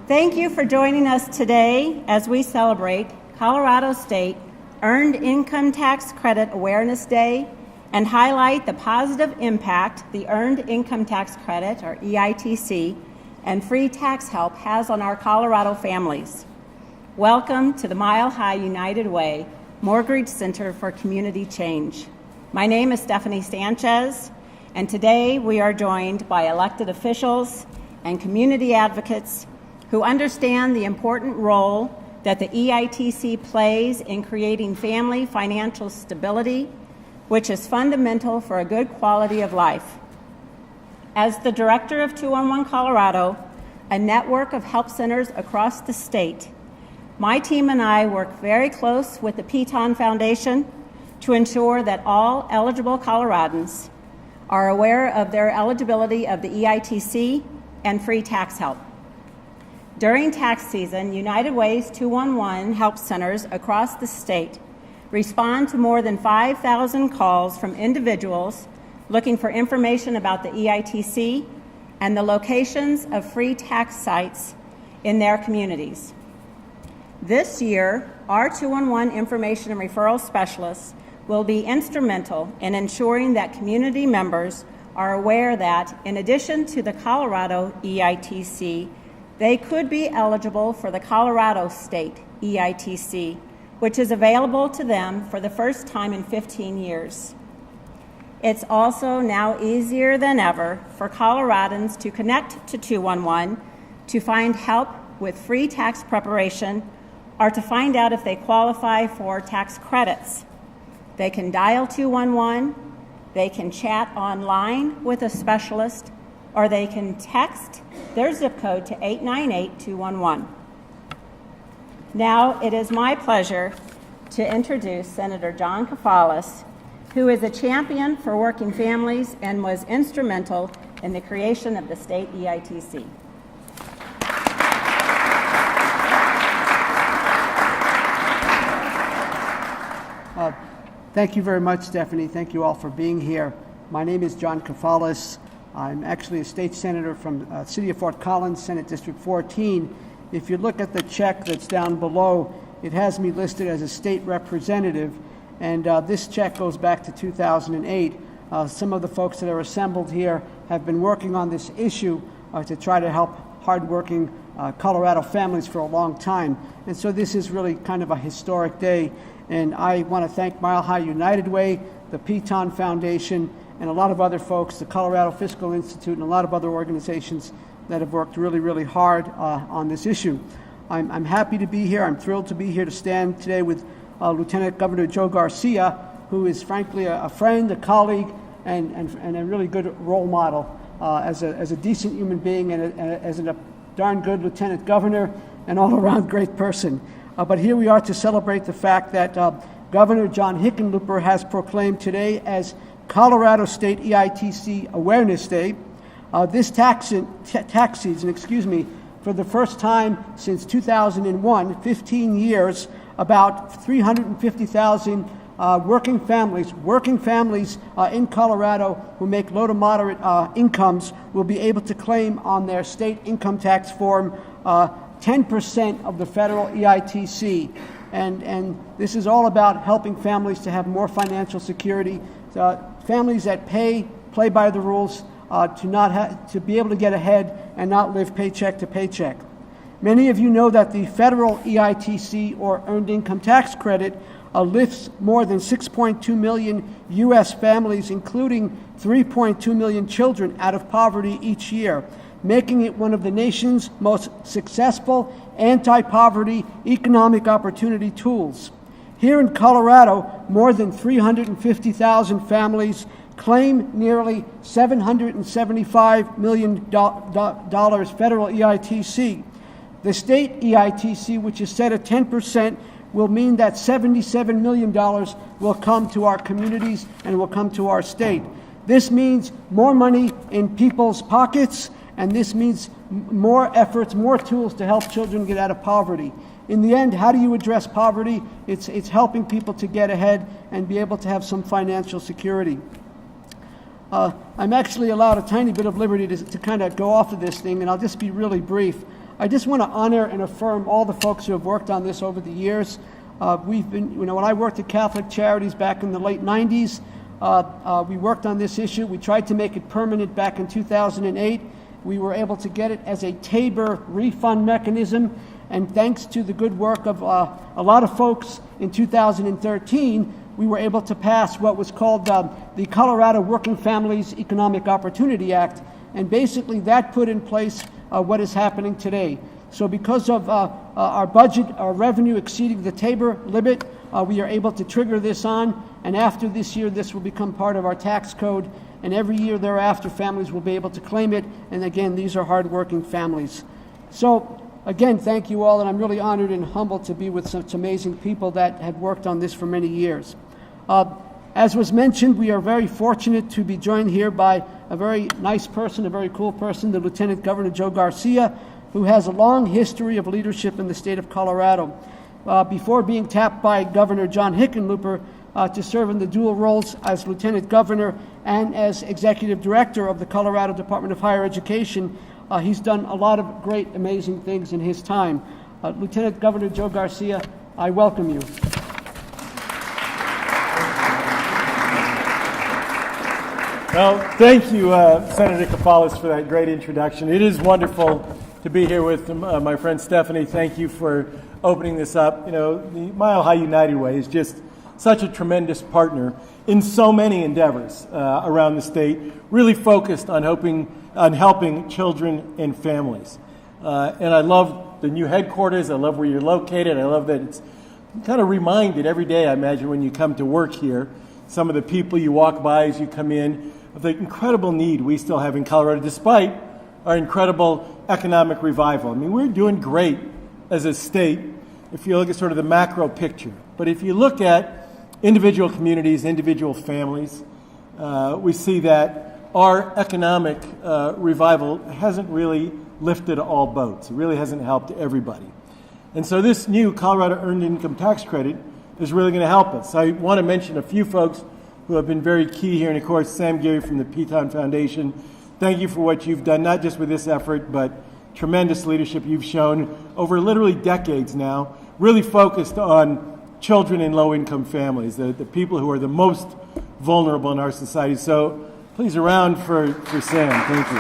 Thank you for joining us today as we celebrate Colorado State Earned Income Tax Credit Awareness Day and highlight the positive impact the Earned Income Tax Credit, or EITC, and free tax help has on our Colorado families. Welcome to the Mile High United Way Mortgage Center for Community Change. My name is Stephanie Sanchez, and today we are joined by elected officials and community advocates who understand the important role that the EITC plays in creating family financial stability, which is fundamental for a good quality of life. As the director of 211 Colorado, a network of help centers across the state, my team and I work very close with the Piton Foundation to ensure that all eligible Coloradans are aware of their eligibility of the EITC and free tax help. During tax season, United Way's 211 help centers across the state respond to more than 5,000 calls from individuals looking for information about the EITC and the locations of free tax sites in their communities. This year, our 211 information and referral specialists will be instrumental in ensuring that community members are aware that, in addition to the Colorado EITC, they could be eligible for the Colorado State EITC, which is available to them for the first time in 15 years. It's also now easier than ever for Coloradans to connect to 211 to find help with free tax preparation or to find out if they qualify for tax credits. They can dial 211, they can chat online with a specialist, or they can text their zip code to 898-211. Now it is my pleasure to introduce Senator John Kefalas, who is a champion for working families and was instrumental in the creation of the state EITC. Thank you very much, Stephanie. Thank you all for being here. My name is John Kefalas. I'm actually a state senator from the city of Fort Collins, Senate District 14. If you look at the check that's down below, it has me listed as a state representative, and this check goes back to 2008. Some of the folks that are assembled here have been working on this issue to try to help hardworking Colorado families for a long time. And so this is really kind of a historic day. And I want to thank Mile High United Way, the Piton Foundation, and a lot of other folks, the Colorado Fiscal Institute, and a lot of other organizations that have worked really, really hard on this issue. I'm happy to be here. I'm thrilled to be here to stand today with Lieutenant Governor Joe Garcia, who is frankly a friend, a colleague, and a really good role model as a decent human being and as a darn good lieutenant governor and all-around great person. But here we are to celebrate the fact that Governor John Hickenlooper has proclaimed today as Colorado State EITC Awareness Day. This tax season, for the first time since 2001, 15 years, about 350,000 working families in Colorado who make low to moderate incomes will be able to claim on their state income tax form 10% of the federal EITC. And this is all about helping families to have more financial security, families that play by the rules, to be able to get ahead and not live paycheck to paycheck. Many of you know that the federal EITC, or Earned Income Tax Credit, lifts more than 6.2 million U.S. families, including 3.2 million children, out of poverty each year, making it one of the nation's most successful anti-poverty economic opportunity tools. Here in Colorado, more than 350,000 families claim nearly $775 million federal EITC. The state EITC, which is set at 10%, will mean that $77 million will come to our communities and will come to our state. This means more money in people's pockets, and this means more efforts, more tools to help children get out of poverty. In the end, how do you address poverty? It's helping people to get ahead and be able to have some financial security. I'm actually allowed a tiny bit of liberty to kind of go off of this thing, and I'll just be really brief. I just want to honor and affirm all the folks who have worked on this over the years. We've been, when I worked at Catholic Charities back in the late 90s, we worked on this issue. We tried to make it permanent back in 2008. We were able to get it as a TABOR refund mechanism, and thanks to the good work of a lot of folks in 2013, we were able to pass what was called the Colorado Working Families Economic Opportunity Act, and basically that put in place what is happening today. So because of our budget, our revenue exceeding the TABOR limit, we are able to trigger this on, and after this year, this will become part of our tax code, and every year thereafter, families will be able to claim it, and again, these are hardworking families. So, again, thank you all, and I'm really honored and humbled to be with such amazing people that have worked on this for many years. As was mentioned, we are very fortunate to be joined here by a very nice person, a very cool person, the Lieutenant Governor Joe Garcia, who has a long history of leadership in the state of Colorado. Before being tapped by Governor John Hickenlooper to serve in the dual roles as Lieutenant Governor and as Executive Director of the Colorado Department of Higher Education, he's done a lot of great, amazing things in his time. Lieutenant Governor Joe Garcia, I welcome you. Well, thank you, Senator Kefalas, for that great introduction. It is wonderful to be here with my friend Stephanie. Thank you for opening this up. You know, the Mile High United Way is just such a tremendous partner in so many endeavors around the state, really focused on helping children and families. And I love the new headquarters. I love where you're located. I love that it's kind of reminded every day, I imagine, when you come to work here, some of the people you walk by as you come in, of the incredible need we still have in Colorado, despite our incredible economic revival. I mean, we're doing great as a state if you look at sort of the macro picture. But if you look at individual communities, individual families, we see that our economic revival hasn't really lifted all boats. It really hasn't helped everybody. And so this new Colorado Earned Income Tax Credit is really going to help us. I want to mention a few folks who have been very key here, and of course, Sam Geary from the Piton Foundation. Thank you for what you've done, not just with this effort, but tremendous leadership you've shown over literally decades now, really focused on children in low-income families, the people who are the most vulnerable in our society. So please, a round for Sam. Thank you.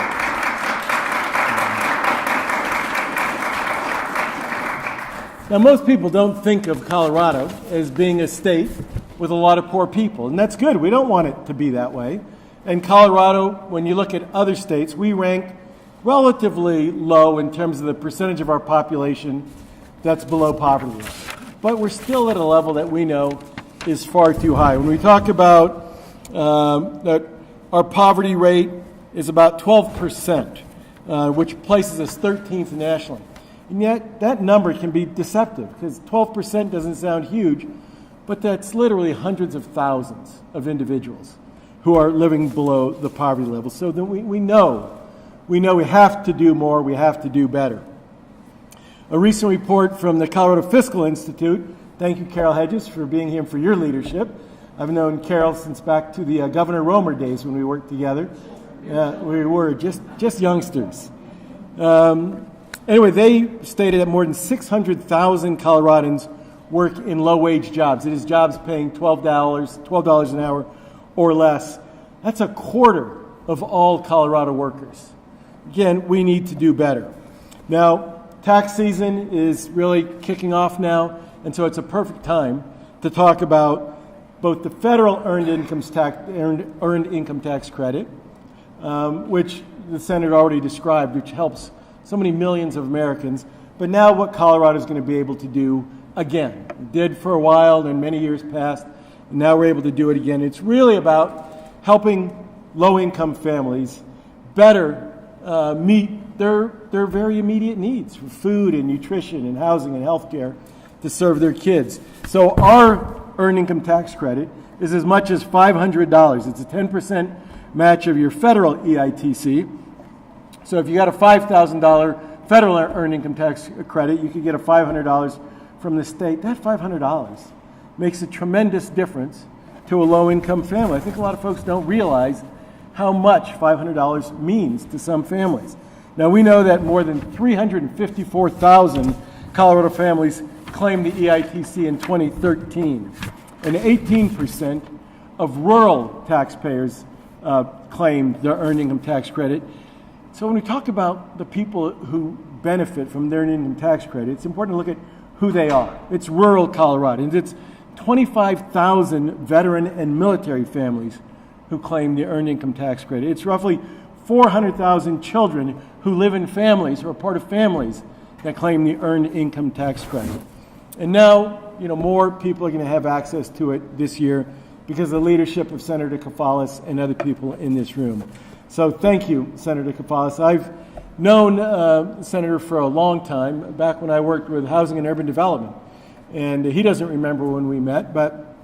Now, most people don't think of Colorado as being a state with a lot of poor people, and that's good. We don't want it to be that way. And Colorado, when you look at other states, we rank relatively low in terms of the percentage of our population that's below poverty level. But we're still at a level that we know is far too high. When we talk about that our poverty rate is about 12%, which places us 13th nationally. And yet that number can be deceptive because 12% doesn't sound huge, but that's literally hundreds of thousands of individuals who are living below the poverty level. So then we know we have to do more, we have to do better. A recent report from the Colorado Fiscal Institute, thank you, Carol Hedges, for being here and for your leadership. I've known Carol since back to the Governor Romer days when we worked together. We were just youngsters. Anyway, they stated that more than 600,000 Coloradans work in low-wage jobs. It is jobs paying $12 an hour or less. That's a quarter of all Colorado workers. Again, we need to do better. Now, tax season is really kicking off now, and so it's a perfect time to talk about both the federal earned income tax credit, which the Senator already described, which helps so many millions of Americans, but now what Colorado is going to be able to do again. It did for a while and many years past, and now we're able to do it again. It's really about helping low-income families better meet their very immediate needs for food and nutrition and housing and health care to serve their kids. So our earned income tax credit is as much as $500. It's a 10% match of your federal EITC. So if you got a $5,000 federal earned income tax credit, you could get a $500 from the state. That $500 makes a tremendous difference to a low-income family. I think a lot of folks don't realize how much $500 means to some families. Now, we know that more than 354,000 Colorado families claimed the EITC in 2013, and 18% of rural taxpayers claimed their earned income tax credit. So when we talk about the people who benefit from their earned income tax credit, it's important to look at who they are. It's rural Coloradans. It's 25,000 veteran and military families who claim the earned income tax credit. It's roughly 400,000 children who live in families or are part of families that claim the earned income tax credit. And now, more people are going to have access to it this year because of the leadership of Senator Kefalas and other people in this room. So thank you, Senator Kefalas. I've known Senator for a long time, back when I worked with Housing and Urban Development. And he doesn't remember when we met, but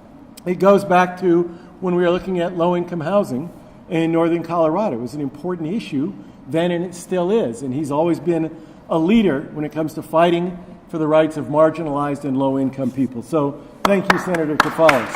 it goes back to when we were looking at low-income housing in northern Colorado. It was an important issue then, and it still is. And he's always been a leader when it comes to fighting for the rights of marginalized and low-income people. So thank you, Senator Kefalas.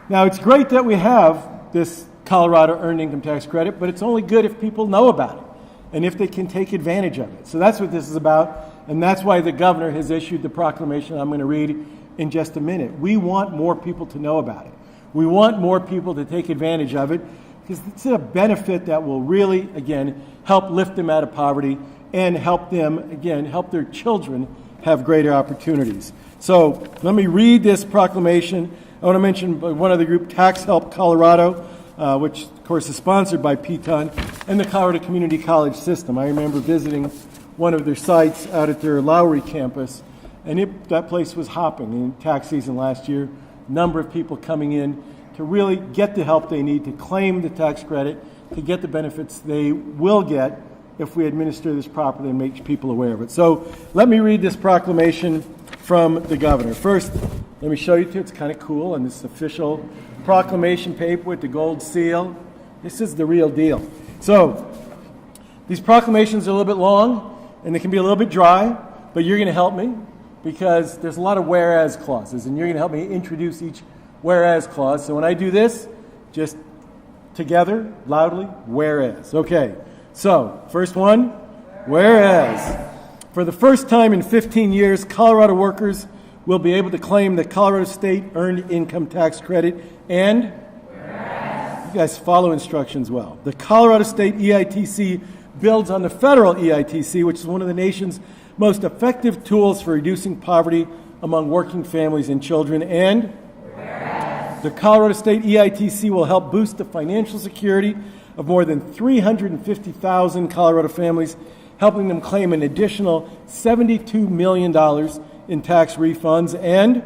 Now, it's great that we have this Colorado earned income tax credit, but it's only good if people know about it and if they can take advantage of it. So that's what this is about, and that's why the governor has issued the proclamation I'm going to read in just a minute. We want more people to know about it. We want more people to take advantage of it because it's a benefit that will really, again, help lift them out of poverty and help them, again, help their children have greater opportunities. So let me read this proclamation. I want to mention one other group, Tax Help Colorado, which, of course, is sponsored by Piton and the Colorado Community College System. I remember visiting one of their sites out at their Lowry campus, and that place was hopping in tax season last year. Number of people coming in to really get the help they need to claim the tax credit, to get the benefits they will get if we administer this properly and make people aware of it. So let me read this proclamation from the governor. First, let me show you two. It's kind of cool, and this official proclamation paper with the gold seal. This is the real deal. So these proclamations are a little bit long, and they can be a little bit dry, but you're going to help me because there's a lot of whereas clauses, and you're going to help me introduce each whereas clause. So when I do this, just together, loudly, whereas. Okay, so first one, whereas. For the first time in 15 years, Colorado workers will be able to claim the Colorado State Earned Income Tax Credit and, you guys follow instructions well. The Colorado State EITC builds on the federal EITC, which is one of the nation's most effective tools for reducing poverty among working families and children, and the Colorado State EITC will help boost the financial security of more than 350,000 Colorado families, helping them claim an additional $72 million in tax refunds, and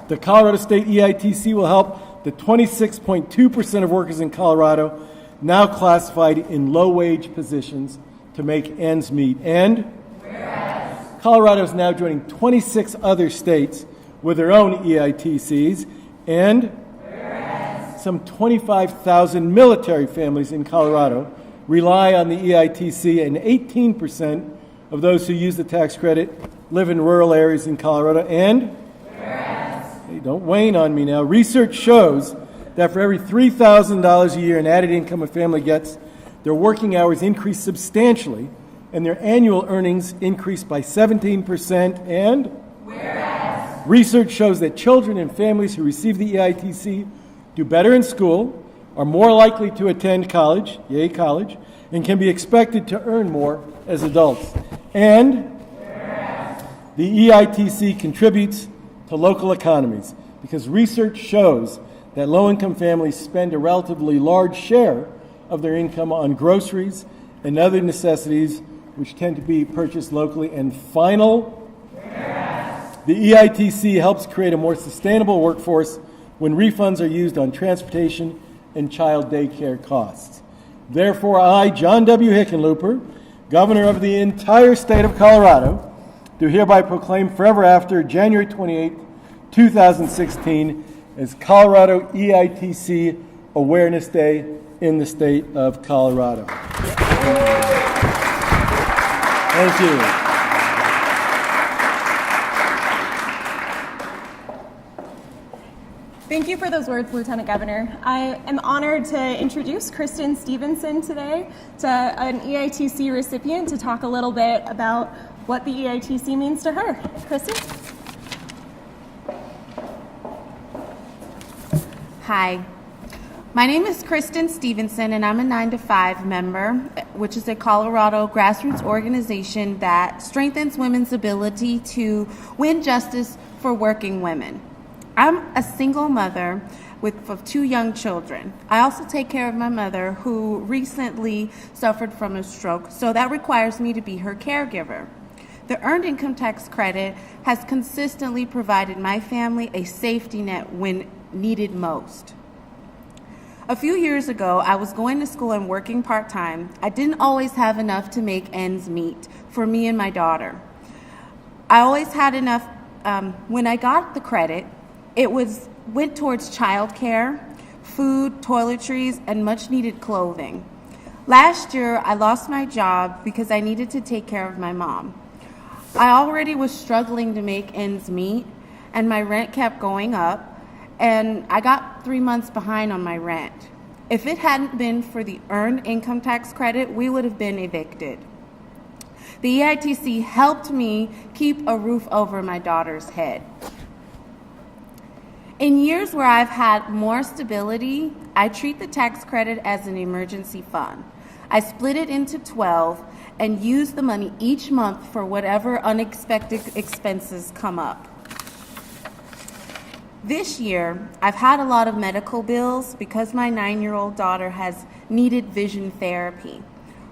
the Colorado State EITC will help the 26.2% of workers in Colorado now classified in low-wage positions to make ends meet, and Colorado is now joining 26 other states with their own EITCs, and some 25,000 military families in Colorado rely on the EITC, and 18% of those who use the tax credit live in rural areas in Colorado. And, hey, don't wane on me now, research shows that for every $3,000 a year in added income a family gets, their working hours increase substantially, and their annual earnings increase by 17%. And research shows that children and families who receive the EITC do better in school, are more likely to attend college, yay college, and can be expected to earn more as adults. And the EITC contributes to local economies because research shows that low-income families spend a relatively large share of their income on groceries and other necessities which tend to be purchased locally. And final, the EITC helps create a more sustainable workforce when refunds are used on transportation and child daycare costs. Therefore, I, John W. Hickenlooper, Governor of the entire state of Colorado, do hereby proclaim forever after January 28, 2016 as Colorado EITC Awareness Day in the state of Colorado. Thank you. Thank you, for those words, Lieutenant Governor. I am honored to introduce Krysten Stevenson today, to an EITC recipient, to talk a little bit about what the EITC means to her. Krysten? Hi, my name is Krysten Stevenson, and I'm a 9 to 5 member, which is a Colorado grassroots organization that strengthens women's ability to win justice for working women. I'm a single mother of 2 young children. I also take care of my mother, who recently suffered from a stroke, so that requires me to be her caregiver. The Earned Income Tax Credit has consistently provided my family a safety net when needed most. A few years ago, I was going to school and working part-time. I didn't always have enough to make ends meet for me and my daughter. I always had enough. When I got the credit, it went towards childcare, food, toiletries, and much-needed clothing. Last year, I lost my job because I needed to take care of my mom. I already was struggling to make ends meet, and my rent kept going up, and I got 3 months behind on my rent. If it hadn't been for the Earned Income Tax Credit, we would have been evicted. The EITC helped me keep a roof over my daughter's head. In years where I've had more stability, I treat the tax credit as an emergency fund. I split it into 12 and use the money each month for whatever unexpected expenses come up. This year, I've had a lot of medical bills because my 9-year-old daughter has needed vision therapy.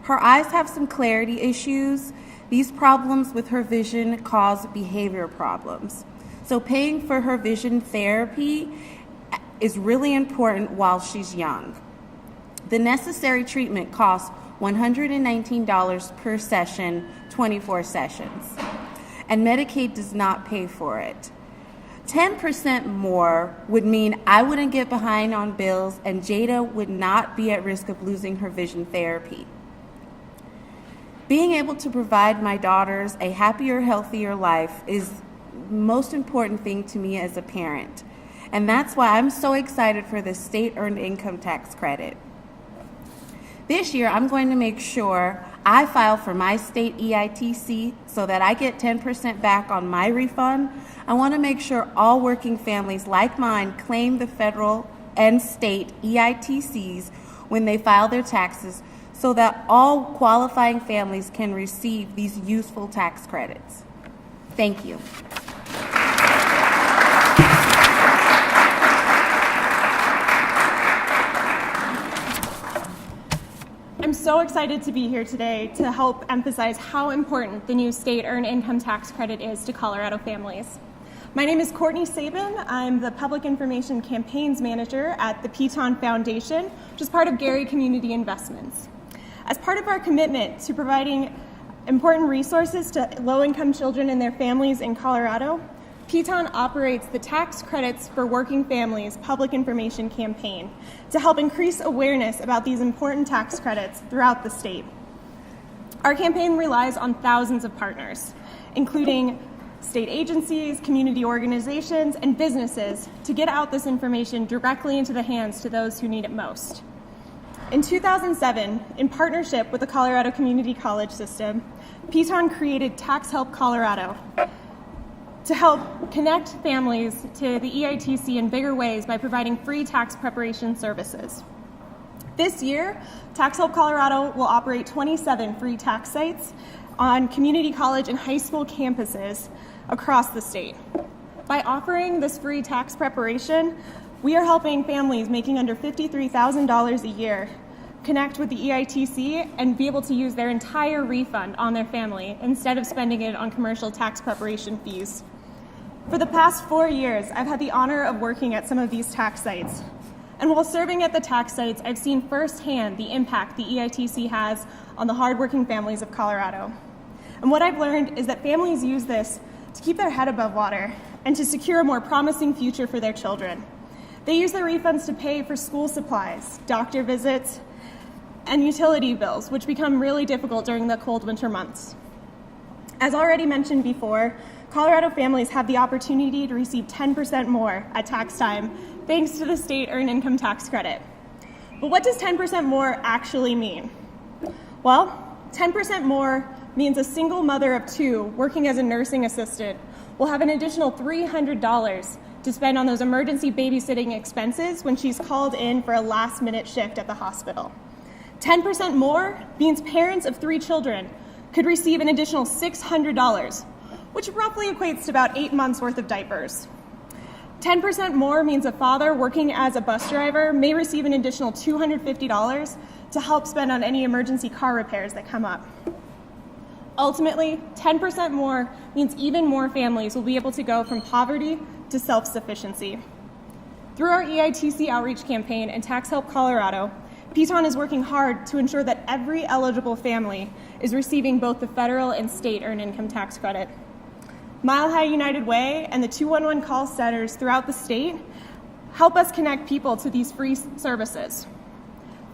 Her eyes have some clarity issues. These problems with her vision cause behavior problems. So paying for her vision therapy is really important while she's young. The necessary treatment costs $119 per session, 24 sessions, and Medicaid does not pay for it. 10% more would mean I wouldn't get behind on bills and Jada would not be at risk of losing her vision therapy. Being able to provide my daughters a happier, healthier life is the most important thing to me as a parent. And that's why I'm so excited for the state earned income tax credit. This year, I'm going to make sure I file for my state EITC so that I get 10% back on my refund. I want to make sure all working families like mine claim the federal and state EITCs when they file their taxes so that all qualifying families can receive these useful tax credits. Thank you. I'm so excited to be here today to help emphasize how important the new state earned income tax credit is to Colorado families. My name is Courtney Sabin. I'm the Public Information Campaigns Manager at the Piton Foundation, which is part of Gary Community Investments. As part of our commitment to providing important resources to low-income children and their families in Colorado, Piton operates the Tax Credits for Working Families Public Information Campaign to help increase awareness about these important tax credits throughout the state. Our campaign relies on thousands of partners, including state agencies, community organizations, and businesses to get out this information directly into the hands to those who need it most. In 2007, in partnership with the Colorado Community College System, Piton created Tax Help Colorado to help connect families to the EITC in bigger ways by providing free tax preparation services. This year, Tax Help Colorado will operate 27 free tax sites on community college and high school campuses across the state. By offering this free tax preparation, we are helping families making under $53,000 a year connect with the EITC and be able to use their entire refund on their family instead of spending it on commercial tax preparation fees. For the past 4 years, I've had the honor of working at some of these tax sites. And while serving at the tax sites, I've seen firsthand the impact the EITC has on the hardworking families of Colorado. And what I've learned is that families use this to keep their head above water and to secure a more promising future for their children. They use their refunds to pay for school supplies, doctor visits, and utility bills, which become really difficult during the cold winter months. As already mentioned before, Colorado families have the opportunity to receive 10% more at tax time thanks to the state earned income tax credit. But what does 10% more actually mean? Well, 10% more means a single mother of two working as a nursing assistant will have an additional $300 to spend on those emergency babysitting expenses when she's called in for a last-minute shift at the hospital. 10% more means parents of 3 children could receive an additional $600, which roughly equates to about 8 months' worth of diapers. 10% more means a father working as a bus driver may receive an additional $250 to help spend on any emergency car repairs that come up. Ultimately, 10% more means even more families will be able to go from poverty to self-sufficiency. Through our EITC outreach campaign and Tax Help Colorado, Piton is working hard to ensure that every eligible family is receiving both the federal and state earned income tax credit. Mile High United Way and the 211 call centers throughout the state help us connect people to these free services.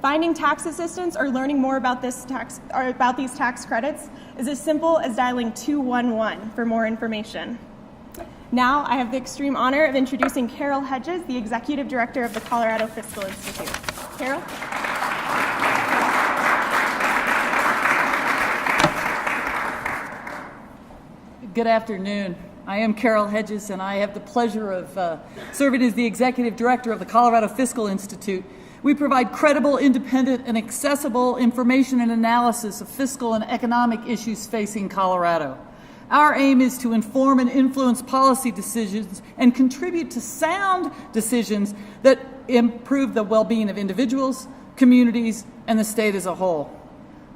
Finding tax assistance or learning more about these tax credits is as simple as dialing 211 for more information. Now, I have the extreme honor of introducing Carol Hedges, the Executive Director of the Colorado Fiscal Institute. Carol? Good afternoon. I am Carol Hedges, and I have the pleasure of serving as the Executive Director of the Colorado Fiscal Institute. We provide credible, independent, and accessible information and analysis of fiscal and economic issues facing Colorado. Our aim is to inform and influence policy decisions and contribute to sound decisions that improve the well-being of individuals, communities, and the state as a whole.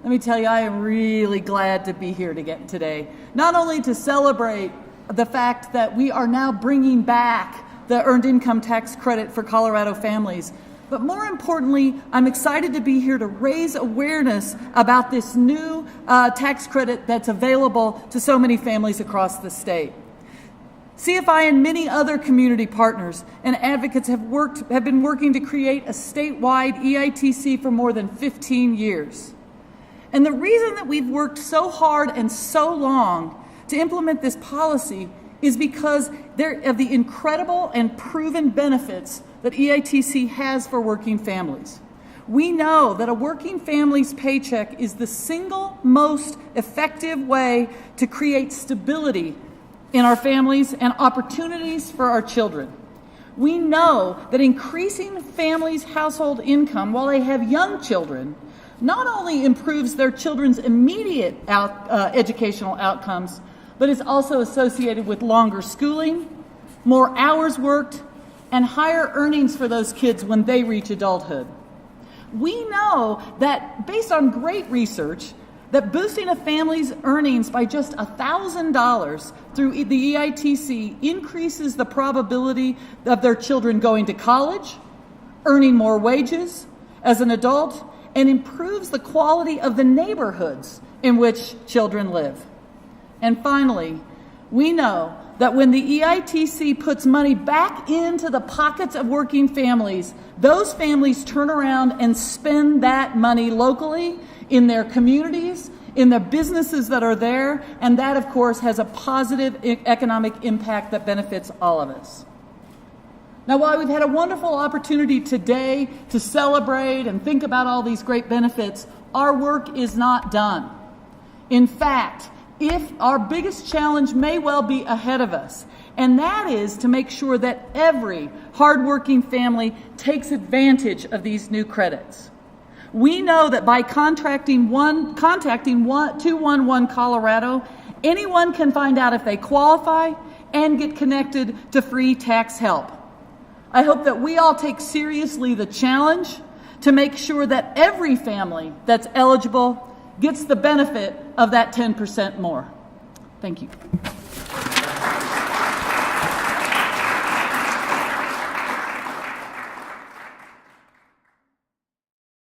Let me tell you, I am really glad to be here today, not only to celebrate the fact that we are now bringing back the earned income tax credit for Colorado families, but more importantly, I'm excited to be here to raise awareness about this new tax credit that's available to so many families across the state. CFI and many other community partners and advocates have been working to create a statewide EITC for more than 15 years. And the reason that we've worked so hard and so long to implement this policy is because of the incredible and proven benefits that EITC has for working families. We know that a working family's paycheck is the single most effective way to create stability in our families and opportunities for our children. We know that increasing families' household income while they have young children not only improves their children's immediate educational outcomes, but is also associated with longer schooling, more hours worked, and higher earnings for those kids when they reach adulthood. We know that, based on great research, that boosting a family's earnings by just $1,000 through the EITC increases the probability of their children going to college, earning more wages as an adult, and improves the quality of the neighborhoods in which children live. And finally, we know that when the EITC puts money back into the pockets of working families, those families turn around and spend that money locally in their communities, in the businesses that are there, and that, of course, has a positive economic impact that benefits all of us. Now, while we've had a wonderful opportunity today to celebrate and think about all these great benefits, our work is not done. In fact, our biggest challenge may well be ahead of us, and that is to make sure that every hardworking family takes advantage of these new credits. We know that by contacting 211 Colorado, anyone can find out if they qualify and get connected to free tax help. I hope that we all take seriously the challenge to make sure that every family that's eligible gets the benefit of that 10% more. Thank you.